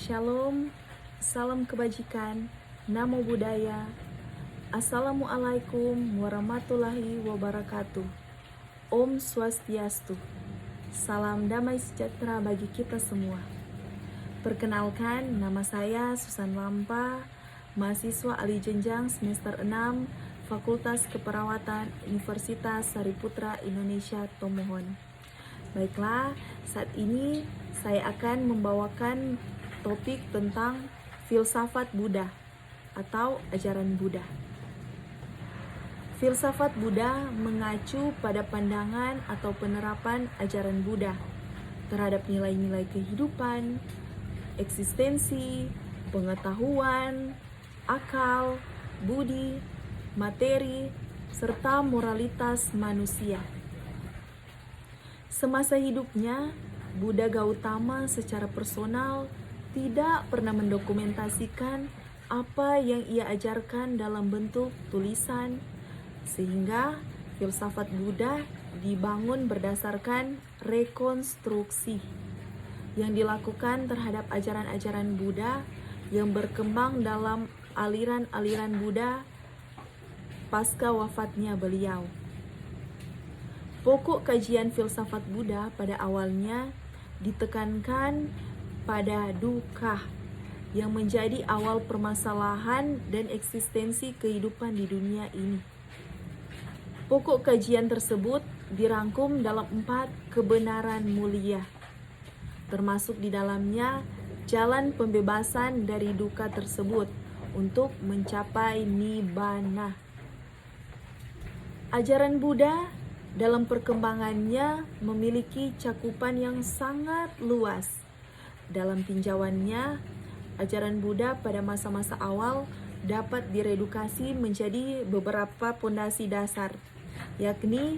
Shalom, salam kebajikan, namo buddhaya, assalamualaikum warahmatullahi wabarakatuh. Om Swastiastu. Salam damai sejahtera bagi kita semua. Perkenalkan, nama saya Susan Lampa, mahasiswa ahli jenjang semester 6 Fakultas Keperawatan Universitas Sariputra Indonesia Tomohon. Baiklah, saat ini saya akan membawakan topik tentang filsafat Buddha atau ajaran Buddha. Filsafat Buddha mengacu pada pandangan atau penerapan ajaran Buddha terhadap nilai-nilai kehidupan, eksistensi, pengetahuan, akal, budi, materi, serta moralitas manusia. Semasa hidupnya, Buddha Gautama secara personal tidak pernah mendokumentasikan apa yang ia ajarkan dalam bentuk tulisan, sehingga filsafat Buddha dibangun berdasarkan rekonstruksi yang dilakukan terhadap ajaran-ajaran Buddha yang berkembang dalam aliran-aliran Buddha pasca wafatnya beliau. Pokok kajian filsafat Buddha pada awalnya ditekankan pada dukkha yang menjadi awal permasalahan dan eksistensi kehidupan di dunia ini. Pokok kajian tersebut dirangkum dalam 4 kebenaran mulia, termasuk di dalamnya jalan pembebasan dari dukkha tersebut untuk mencapai nibbana. Ajaran Buddha dalam perkembangannya memiliki cakupan yang sangat luas. Dalam tinjauannya, ajaran Buddha pada masa-masa awal dapat diredukasi menjadi beberapa pondasi dasar, yakni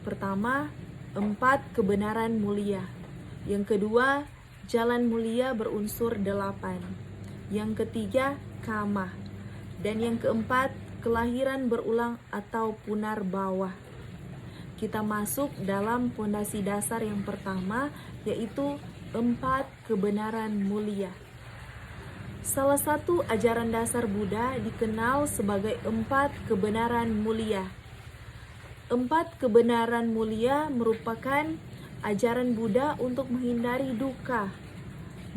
pertama, 4 kebenaran mulia. Yang kedua, jalan mulia berunsur 8. Yang ketiga, kama. Dan yang keempat, kelahiran berulang atau punarbhawa. Kita masuk dalam pondasi dasar yang pertama, yaitu 4 kebenaran mulia. Salah satu ajaran dasar Buddha dikenal sebagai 4 kebenaran mulia. 4 kebenaran mulia merupakan ajaran Buddha untuk menghindari dukkha.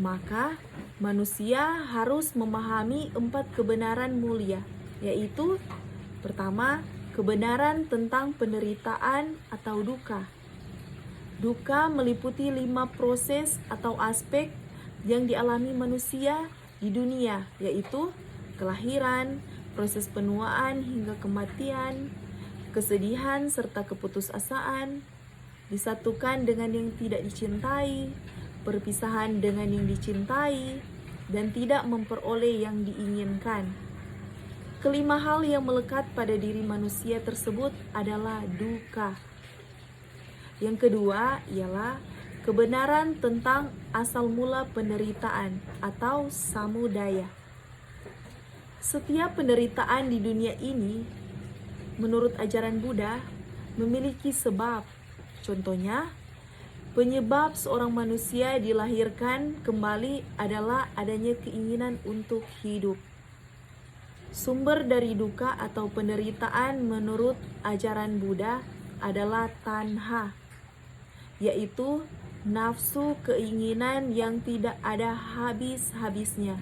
Maka manusia harus memahami 4 kebenaran mulia, yaitu pertama, kebenaran tentang penderitaan atau dukkha. Dukkha meliputi 5 proses atau aspek yang dialami manusia di dunia, yaitu kelahiran, proses penuaan hingga kematian, kesedihan serta keputusasaan, disatukan dengan yang tidak dicintai, perpisahan dengan yang dicintai, dan tidak memperoleh yang diinginkan. Kelima hal yang melekat pada diri manusia tersebut adalah dukkha. Yang kedua ialah kebenaran tentang asal mula penderitaan atau samudaya. Setiap penderitaan di dunia ini, menurut ajaran Buddha, memiliki sebab. Contohnya, penyebab seorang manusia dilahirkan kembali adalah adanya keinginan untuk hidup. Sumber dari dukkha atau penderitaan menurut ajaran Buddha adalah tanha, yaitu nafsu keinginan yang tidak ada habis-habisnya.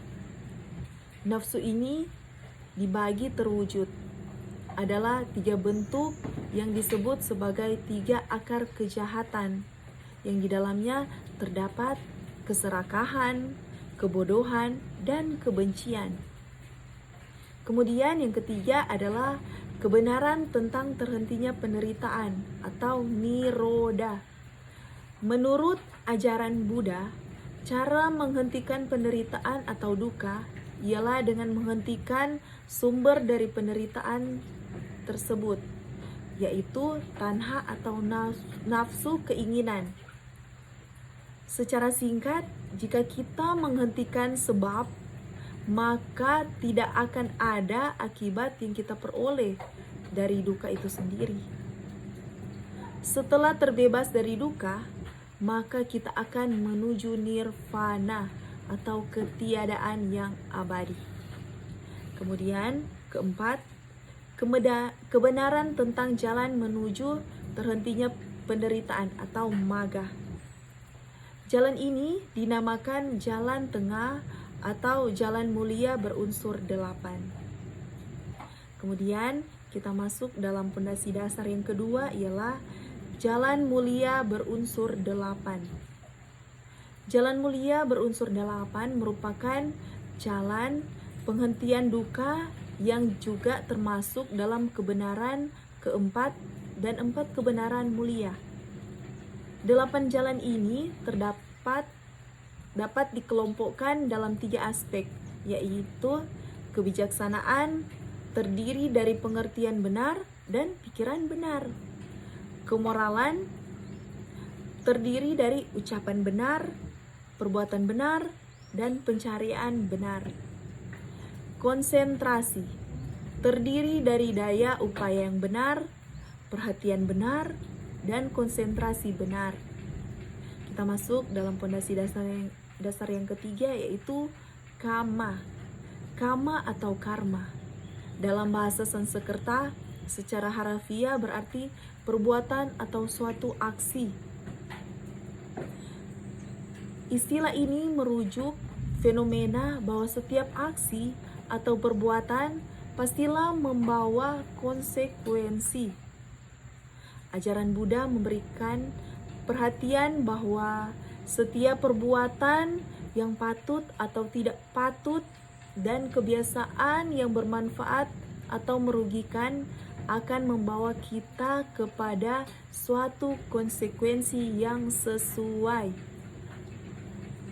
Nafsu ini dibagi terwujud. Adalah 3 bentuk yang disebut sebagai 3 akar kejahatan, yang di dalamnya terdapat keserakahan, kebodohan, dan kebencian. Kemudian yang ketiga adalah kebenaran tentang terhentinya penderitaan atau nirodha. Menurut ajaran Buddha, cara menghentikan penderitaan atau dukkha ialah dengan menghentikan sumber dari penderitaan tersebut, yaitu tanha atau nafsu keinginan. Secara singkat, jika kita menghentikan sebab, maka tidak akan ada akibat yang kita peroleh dari dukkha itu sendiri. Setelah terbebas dari dukkha, maka kita akan menuju nirvana atau ketiadaan yang abadi. Kemudian keempat, kebenaran tentang jalan menuju terhentinya penderitaan atau maga. Jalan ini dinamakan jalan tengah atau jalan mulia berunsur 8. Kemudian kita masuk dalam pondasi dasar yang kedua, ialah jalan mulia berunsur 8. Jalan mulia berunsur 8 merupakan jalan penghentian duka yang juga termasuk dalam kebenaran keempat dan 4 kebenaran mulia. 8 jalan ini dapat dikelompokkan dalam 3 aspek, yaitu kebijaksanaan, terdiri dari pengertian benar dan pikiran benar. Kemoralan, terdiri dari ucapan benar, perbuatan benar, dan pencarian benar. Konsentrasi, terdiri dari daya upaya yang benar, perhatian benar, dan konsentrasi benar. Kita masuk dalam pondasi dasar yang ketiga, yaitu kama. Kama atau karma. Dalam bahasa Sanskerta, secara harafiah berarti perbuatan atau suatu aksi. Istilah ini merujuk fenomena bahwa setiap aksi atau perbuatan pastilah membawa konsekuensi. Ajaran Buddha memberikan perhatian bahwa setiap perbuatan yang patut atau tidak patut dan kebiasaan yang bermanfaat atau merugikan akan membawa kita kepada suatu konsekuensi yang sesuai.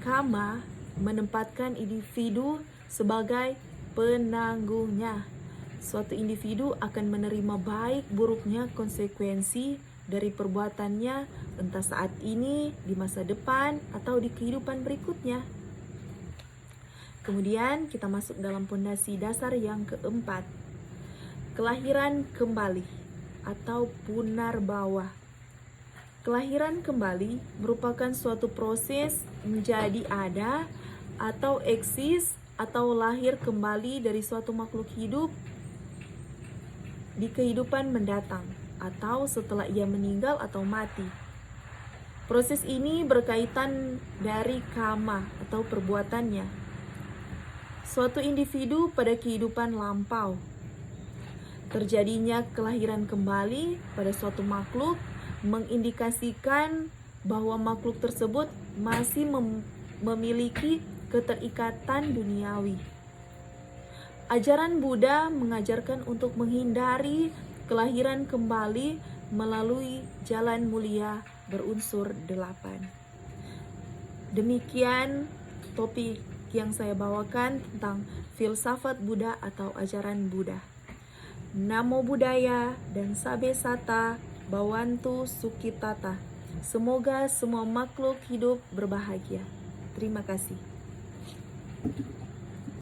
Kama menempatkan individu sebagai penanggungnya. Suatu individu akan menerima baik buruknya konsekuensi dari perbuatannya, entah saat ini, di masa depan, atau di kehidupan berikutnya. Kemudian kita masuk dalam pondasi dasar yang keempat, kelahiran kembali atau punarbawa. Kelahiran kembali merupakan suatu proses menjadi ada atau eksis atau lahir kembali dari suatu makhluk hidup di kehidupan mendatang atau setelah ia meninggal atau mati. Proses ini berkaitan dari kama atau perbuatannya. Suatu individu pada kehidupan lampau. Terjadinya kelahiran kembali pada suatu makhluk mengindikasikan bahwa makhluk tersebut masih memiliki keterikatan duniawi. Ajaran Buddha mengajarkan untuk menghindari kelahiran kembali melalui jalan mulia berunsur 8. Demikian topik yang saya bawakan tentang filsafat Buddha atau ajaran Buddha. Namo Buddhaya dan Sabe Sata Bhawantu Sukhitata. Semoga semua makhluk hidup berbahagia. Terima kasih.